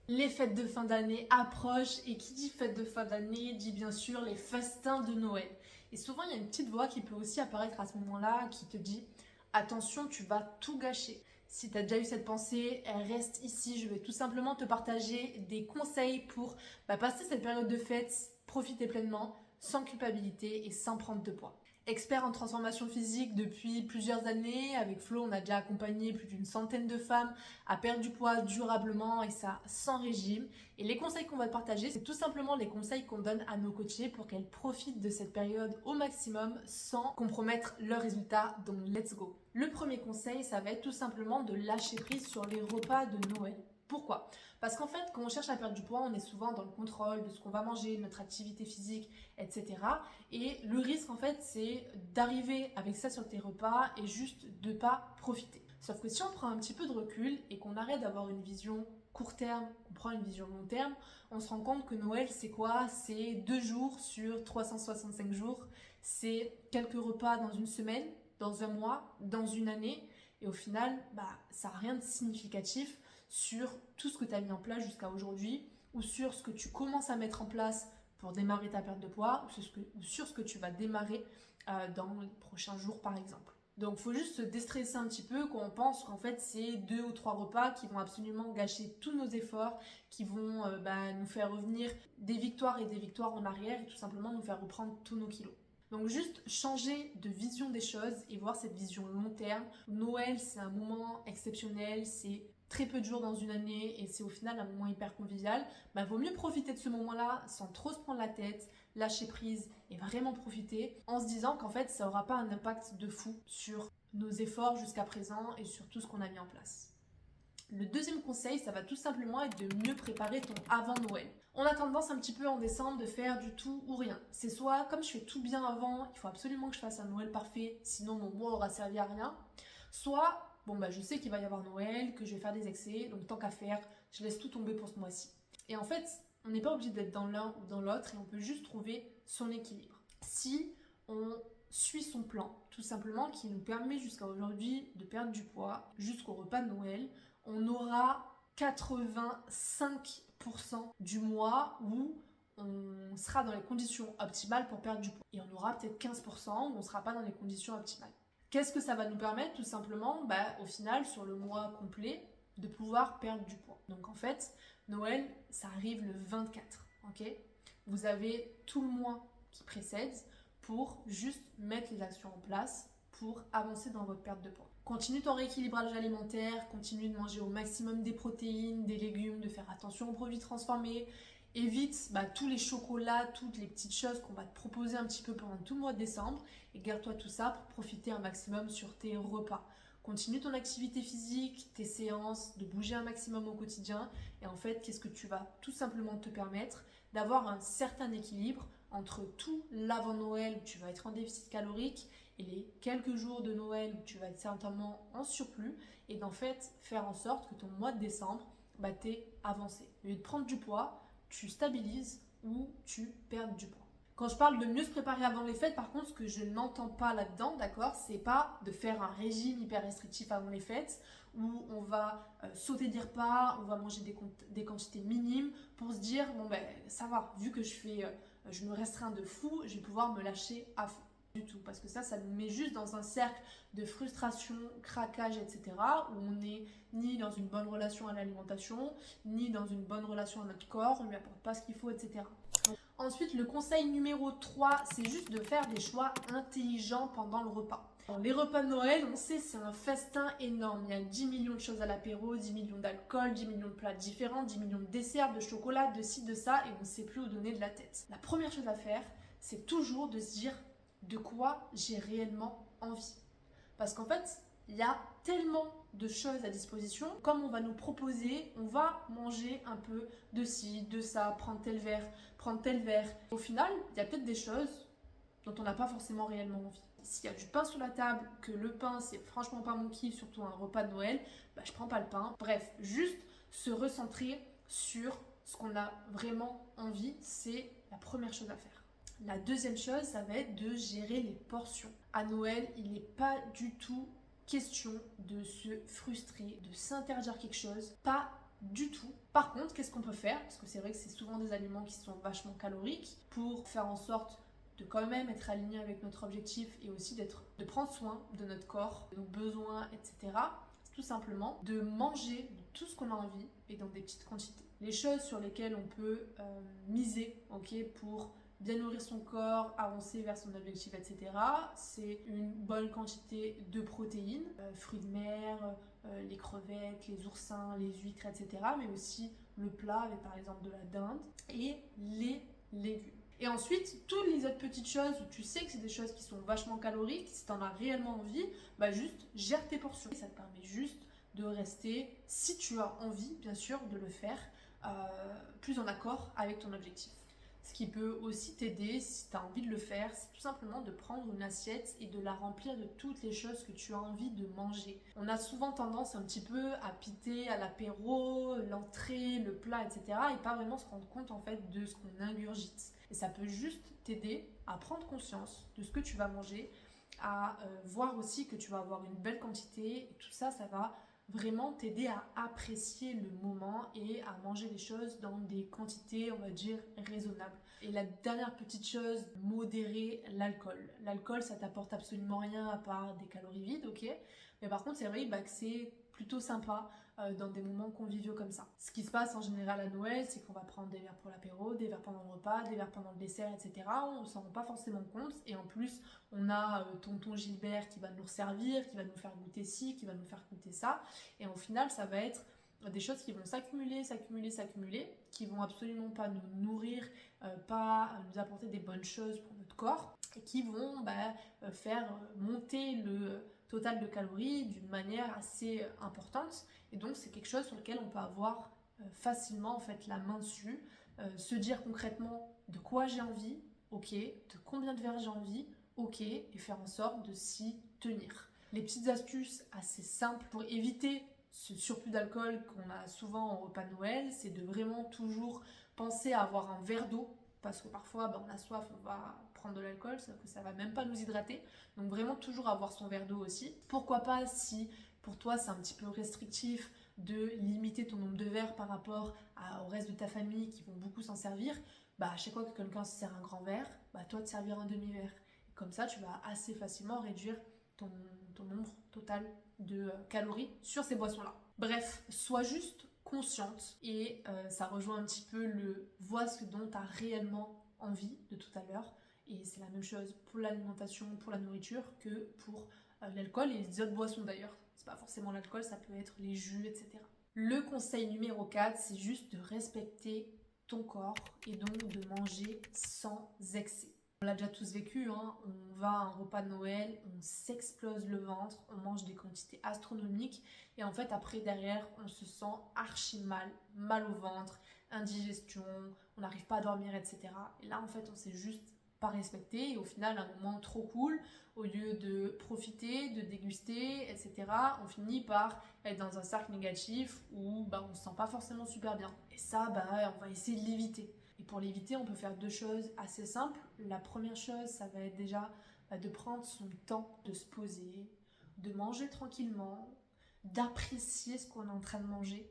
Les fêtes de fin d'année approchent et qui dit fête de fin d'année dit bien sûr les festins de Noël. Et souvent, il y a une petite voix qui peut aussi apparaître à ce moment-là qui te dit attention, tu vas tout gâcher. Si tu as déjà eu cette pensée, elle reste ici. Je vais tout simplement te partager des conseils pour passer cette période de fête, profiter pleinement, sans culpabilité et sans prendre de poids. Expert en transformation physique depuis plusieurs années, avec Flo, on a déjà accompagné plus d'une centaine de femmes à perdre du poids durablement et ça sans régime. Et les conseils qu'on va te partager, c'est tout simplement les conseils qu'on donne à nos coachés pour qu'elles profitent de cette période au maximum sans compromettre leurs résultats. Donc let's go. Le premier conseil, ça va être tout simplement de lâcher prise sur les repas de Noël. Pourquoi ? Parce qu'en fait, quand on cherche à perdre du poids, on est souvent dans le contrôle de ce qu'on va manger, de notre activité physique, etc. Et le risque, en fait, c'est d'arriver avec ça sur tes repas et juste de ne pas profiter. Sauf que si on prend un petit peu de recul et qu'on arrête d'avoir une vision court terme, on prend une vision long terme, on se rend compte que Noël, c'est quoi ? C'est 2 jours sur 365 jours. C'est quelques repas dans une semaine, dans un mois, dans une année. Et au final, ça n'a rien de significatif sur tout ce que tu as mis en place jusqu'à aujourd'hui ou sur ce que tu commences à mettre en place pour démarrer ta perte de poids ou sur ce que tu vas démarrer dans les prochains jours par exemple. Donc il faut juste se déstresser un petit peu quand on pense qu'en fait c'est 2 ou 3 repas qui vont absolument gâcher tous nos efforts, qui vont nous faire revenir des victoires et des victoires en arrière et tout simplement nous faire reprendre tous nos kilos. Donc juste changer de vision des choses et voir cette vision long terme. Noël, c'est un moment exceptionnel, c'est très peu de jours dans une année et c'est au final un moment hyper convivial. Vaut mieux profiter de ce moment-là sans trop se prendre la tête, lâcher prise et vraiment profiter en se disant qu'en fait ça n'aura pas un impact de fou sur nos efforts jusqu'à présent et sur tout ce qu'on a mis en place. Le deuxième conseil, ça va tout simplement être de mieux préparer ton avant Noël. On a tendance un petit peu en décembre de faire du tout ou rien. C'est soit comme je fais tout bien avant, il faut absolument que je fasse un Noël parfait, sinon mon mois aura servi à rien. Soit, je sais qu'il va y avoir Noël, que je vais faire des excès, donc tant qu'à faire, je laisse tout tomber pour ce mois-ci. Et en fait, on n'est pas obligé d'être dans l'un ou dans l'autre et on peut juste trouver son équilibre. Si on suit son plan, tout simplement, qui nous permet jusqu'à aujourd'hui de perdre du poids jusqu'au repas de Noël, on aura 85% du mois où on sera dans les conditions optimales pour perdre du poids. Et on aura peut-être 15% où on ne sera pas dans les conditions optimales. Qu'est-ce que ça va nous permettre tout simplement au final, sur le mois complet, de pouvoir perdre du poids. Donc en fait, Noël, ça arrive le 24. Ok ? Vous avez tout le mois qui précède pour juste mettre les actions en place pour avancer dans votre perte de poids. Continue ton rééquilibrage alimentaire, continue de manger au maximum des protéines, des légumes, de faire attention aux produits transformés. Évite tous les chocolats, toutes les petites choses qu'on va te proposer un petit peu pendant tout le mois de décembre et garde-toi tout ça pour profiter un maximum sur tes repas. Continue ton activité physique, tes séances, de bouger un maximum au quotidien et en fait, qu'est-ce que tu vas tout simplement te permettre d'avoir un certain équilibre entre tout l'avant Noël où tu vas être en déficit calorique et les quelques jours de Noël où tu vas être certainement en surplus et d'en fait faire en sorte que ton mois de décembre, t'es avancé. Au lieu de prendre du poids, tu stabilises ou tu perds du poids. Quand je parle de mieux se préparer avant les fêtes, par contre, ce que je n'entends pas là-dedans, d'accord, c'est pas de faire un régime hyper restrictif avant les fêtes où on va sauter des repas, on va manger des quantités minimes pour se dire, ça va, vu que je me restreins de fou, je vais pouvoir me lâcher à fond. Du tout, parce que ça nous met juste dans un cercle de frustration, craquage, etc. où on n'est ni dans une bonne relation à l'alimentation, ni dans une bonne relation à notre corps, on ne lui apporte pas ce qu'il faut, etc. Donc, ensuite, le conseil numéro 3, c'est juste de faire des choix intelligents pendant le repas. Alors, les repas de Noël, on sait, c'est un festin énorme. Il y a 10 millions de choses à l'apéro, 10 millions d'alcool, 10 millions de plats différents, 10 millions de desserts, de chocolat, de ci, de ça, et on ne sait plus où donner de la tête. La première chose à faire, c'est toujours de se dire de quoi j'ai réellement envie. Parce qu'en fait, il y a tellement de choses à disposition. Comme on va nous proposer, on va manger un peu de ci, de ça, prendre tel verre. Au final, il y a peut-être des choses dont on n'a pas forcément réellement envie. S'il y a du pain sur la table, que le pain, c'est franchement pas mon kiff, surtout un repas de Noël, je prends pas le pain. Bref, juste se recentrer sur ce qu'on a vraiment envie, c'est la première chose à faire. La deuxième chose, ça va être de gérer les portions. À Noël, il n'est pas du tout question de se frustrer, de s'interdire quelque chose. Pas du tout. Par contre, qu'est-ce qu'on peut faire? Parce que c'est vrai que c'est souvent des aliments qui sont vachement caloriques, pour faire en sorte de quand même être aligné avec notre objectif et aussi de prendre soin de notre corps, de nos besoins, etc. C'est tout simplement de manger tout ce qu'on a envie et dans des petites quantités. Les choses sur lesquelles on peut miser, ok, pour bien nourrir son corps, avancer vers son objectif, etc. C'est une bonne quantité de protéines, fruits de mer, les crevettes, les oursins, les huîtres, etc. Mais aussi le plat avec par exemple de la dinde et les légumes. Et ensuite, toutes les autres petites choses où tu sais que c'est des choses qui sont vachement caloriques, si tu en as réellement envie, bah juste gère tes portions. Et ça te permet juste de rester, si tu as envie, bien sûr, de le faire, plus en accord avec ton objectif. Ce qui peut aussi t'aider, si tu as envie de le faire, c'est tout simplement de prendre une assiette et de la remplir de toutes les choses que tu as envie de manger. On a souvent tendance un petit peu à piter à l'apéro, l'entrée, le plat, etc. et pas vraiment se rendre compte en fait de ce qu'on ingurgite. Et ça peut juste t'aider à prendre conscience de ce que tu vas manger, à voir aussi que tu vas avoir une belle quantité. Et tout ça, ça va vraiment t'aider à apprécier le moment et à manger les choses dans des quantités, on va dire, raisonnables. Et la dernière petite chose, modérer l'alcool. L'alcool, ça t'apporte absolument rien à part des calories vides, ok? Mais par contre, c'est vrai que c'est plutôt sympa dans des moments conviviaux comme ça. Ce qui se passe en général à Noël, c'est qu'on va prendre des verres pour l'apéro, des verres pendant le repas, des verres pendant le dessert, etc. On ne s'en rend pas forcément compte. Et en plus, on a tonton Gilbert qui va nous servir, qui va nous faire goûter ci, qui va nous faire goûter ça. Et au final, ça va être des choses qui vont s'accumuler, qui vont absolument pas nous nourrir, pas nous apporter des bonnes choses pour notre corps, et qui vont faire monter le total de calories d'une manière assez importante. Et donc c'est quelque chose sur lequel on peut avoir facilement en fait la main dessus, se dire concrètement de quoi j'ai envie, ok, de combien de verres j'ai envie, ok, et faire en sorte de s'y tenir. Les petites astuces assez simples pour éviter ce surplus d'alcool qu'on a souvent au repas de Noël, c'est de vraiment toujours penser à avoir un verre d'eau, parce que parfois on a soif, on va prendre de l'alcool, sauf que ça va même pas nous hydrater. Donc vraiment toujours avoir son verre d'eau aussi. Pourquoi pas, si pour toi c'est un petit peu restrictif, de limiter ton nombre de verres par rapport au reste de ta famille qui vont beaucoup s'en servir, à chaque fois que quelqu'un se sert un grand verre, toi te servir un demi-verre. Comme ça tu vas assez facilement réduire ton nombre total de calories sur ces boissons-là. Bref, sois juste consciente et ça rejoint un petit peu le vois ce dont tu as réellement envie de tout à l'heure. Et c'est la même chose pour l'alimentation, pour la nourriture, que pour l'alcool et les autres boissons d'ailleurs. C'est pas forcément l'alcool, ça peut être les jus, etc. Le conseil numéro 4, c'est juste de respecter ton corps et donc de manger sans excès. On l'a déjà tous vécu, hein. On va à un repas de Noël, on s'explose le ventre, on mange des quantités astronomiques et en fait après derrière on se sent archi mal au ventre, indigestion, on n'arrive pas à dormir, etc. Et là en fait on s'est juste pas respecté et au final un moment trop cool, au lieu de profiter, de déguster, etc. on finit par être dans un cercle négatif où on se sent pas forcément super bien. Et ça on va essayer de l'éviter. Et pour l'éviter, on peut faire deux choses assez simples. La première chose, ça va être déjà de prendre son temps, de se poser, de manger tranquillement, d'apprécier ce qu'on est en train de manger,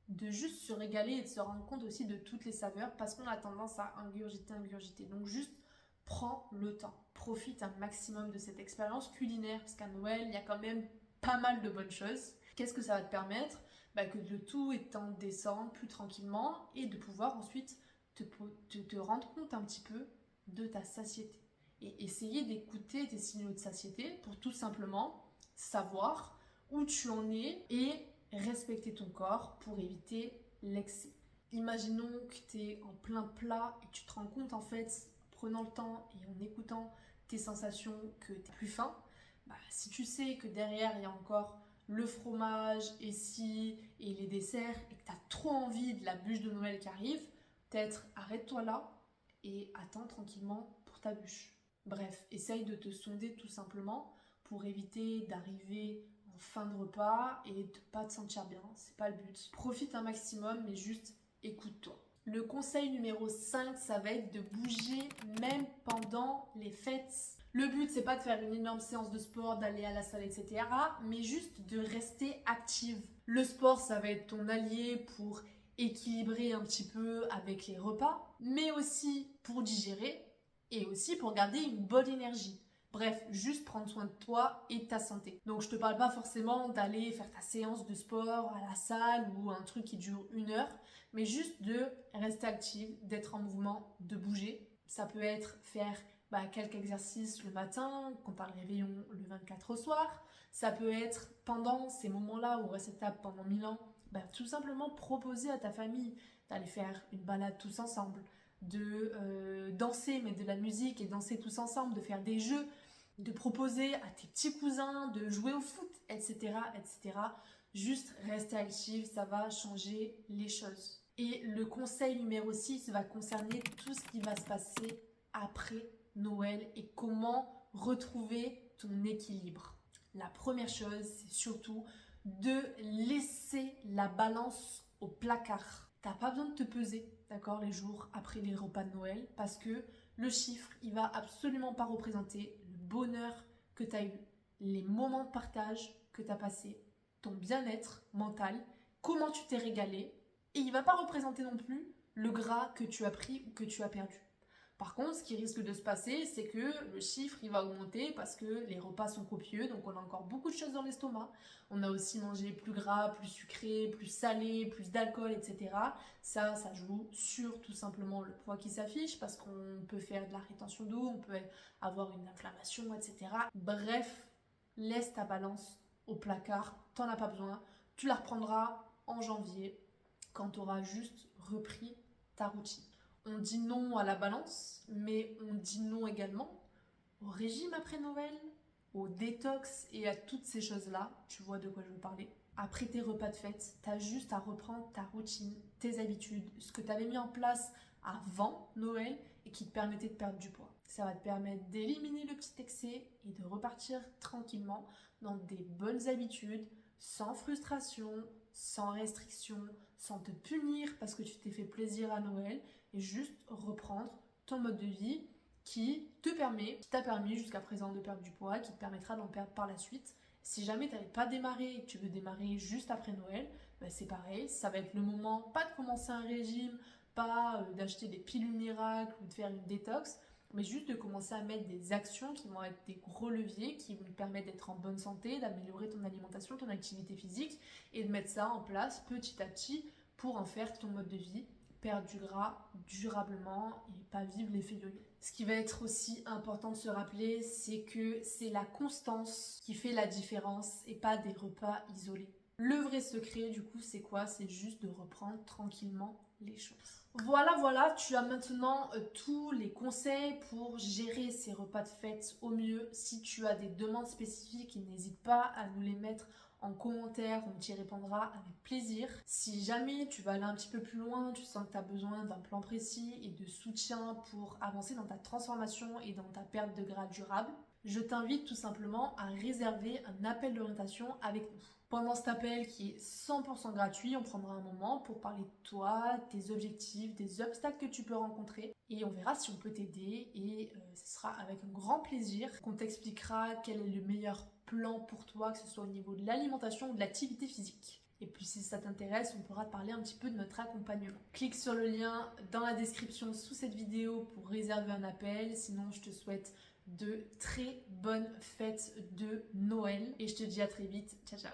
de juste se régaler et de se rendre compte aussi de toutes les saveurs parce qu'on a tendance à ingurgiter. Donc juste prends le temps, profite un maximum de cette expérience culinaire parce qu'à Noël, il y a quand même pas mal de bonnes choses. Qu'est-ce que ça va te permettre? Que le tout étant de descendre plus tranquillement et de pouvoir ensuite te rendre compte un petit peu de ta satiété et essayer d'écouter tes signaux de satiété pour tout simplement savoir où tu en es et respecter ton corps pour éviter l'excès. Imaginons que tu es en plein plat et tu te rends compte en fait, en prenant le temps et en écoutant tes sensations, que tu es plus faim. Si tu sais que derrière il y a encore le fromage et les desserts et que tu as trop envie de la bûche de Noël qui arrive, peut-être arrête-toi là et attends tranquillement pour ta bûche. Bref, essaye de te sonder tout simplement pour éviter d'arriver en fin de repas et de pas te sentir bien, c'est pas le but. Profite un maximum mais juste écoute-toi. Le conseil numéro 5, ça va être de bouger même pendant les fêtes. Le but, c'est pas de faire une énorme séance de sport, d'aller à la salle, etc. mais juste de rester active. Le sport, ça va être ton allié pour équilibrer un petit peu avec les repas, mais aussi pour digérer et aussi pour garder une bonne énergie. Bref, juste prendre soin de toi et de ta santé. Donc je te parle pas forcément d'aller faire ta séance de sport à la salle ou un truc qui dure 1 heure, mais juste de rester active, d'être en mouvement, de bouger. Ça peut être faire quelques exercices le matin, quand tu as le réveillon le 24 au soir. Ça peut être pendant ces moments-là où on reste à table pendant 1000 ans, tout simplement proposer à ta famille d'aller faire une balade tous ensemble, de danser, mettre de la musique et danser tous ensemble, de faire des jeux, de proposer à tes petits cousins de jouer au foot, etc., etc. Juste rester active, ça va changer les choses. Et le conseil numéro 6 va concerner tout ce qui va se passer après Noël et comment retrouver ton équilibre. La première chose, c'est surtout de laisser la balance au placard. T'as pas besoin de te peser, d'accord, les jours après les repas de Noël, parce que le chiffre, il va absolument pas représenter le bonheur que tu as eu, les moments de partage que tu as passés, ton bien-être mental, comment tu t'es régalé, et il va pas représenter non plus le gras que tu as pris ou que tu as perdu. Par contre, ce qui risque de se passer, c'est que le chiffre, il va augmenter parce que les repas sont copieux, donc on a encore beaucoup de choses dans l'estomac. On a aussi mangé plus gras, plus sucré, plus salé, plus d'alcool, etc. Ça joue sur tout simplement le poids qui s'affiche parce qu'on peut faire de la rétention d'eau, on peut avoir une inflammation, etc. Bref, laisse ta balance au placard, t'en as pas besoin. Tu la reprendras en janvier quand tu auras juste repris ta routine. On dit non à la balance, mais on dit non également au régime après Noël, au détox et à toutes ces choses-là. Tu vois de quoi je veux parler. Après tes repas de fête, tu as juste à reprendre ta routine, tes habitudes, ce que tu avais mis en place avant Noël et qui te permettait de perdre du poids. Ça va te permettre d'éliminer le petit excès et de repartir tranquillement dans des bonnes habitudes, sans frustration, sans restriction, sans te punir parce que tu t'es fait plaisir à Noël et juste reprendre ton mode de vie qui t'a permis jusqu'à présent de perdre du poids, qui te permettra d'en perdre par la suite. Si jamais tu n'avais pas démarré et que tu veux démarrer juste après Noël, c'est pareil, ça va être le moment, pas de commencer un régime, pas d'acheter des pilules miracles ou de faire une détox, mais juste de commencer à mettre des actions qui vont être des gros leviers, qui vont te permettre d'être en bonne santé, d'améliorer ton alimentation, ton activité physique, et de mettre ça en place petit à petit pour en faire ton mode de vie, perdre du gras durablement et pas vivre l'effet yo-yo. Ce qui va être aussi important de se rappeler, c'est que c'est la constance qui fait la différence et pas des repas isolés. Le vrai secret, du coup, c'est quoi? C'est juste de reprendre tranquillement les choses. Voilà, tu as maintenant tous les conseils pour gérer ces repas de fête au mieux. Si tu as des demandes spécifiques, n'hésite pas à nous les mettre en commentaire, on t'y répondra avec plaisir. Si jamais tu vas aller un petit peu plus loin, tu sens que tu as besoin d'un plan précis et de soutien pour avancer dans ta transformation et dans ta perte de gras durable, je t'invite tout simplement à réserver un appel d'orientation avec nous. Pendant cet appel qui est 100% gratuit, on prendra un moment pour parler de toi, tes objectifs, des obstacles que tu peux rencontrer et on verra si on peut t'aider et ce sera avec un grand plaisir qu'on t'expliquera quel est le meilleur plan pour toi, que ce soit au niveau de l'alimentation ou de l'activité physique. Et puis si ça t'intéresse, on pourra te parler un petit peu de notre accompagnement. Clique sur le lien dans la description sous cette vidéo pour réserver un appel. Sinon, je te souhaite de très bonnes fêtes de Noël et je te dis à très vite. Ciao, ciao.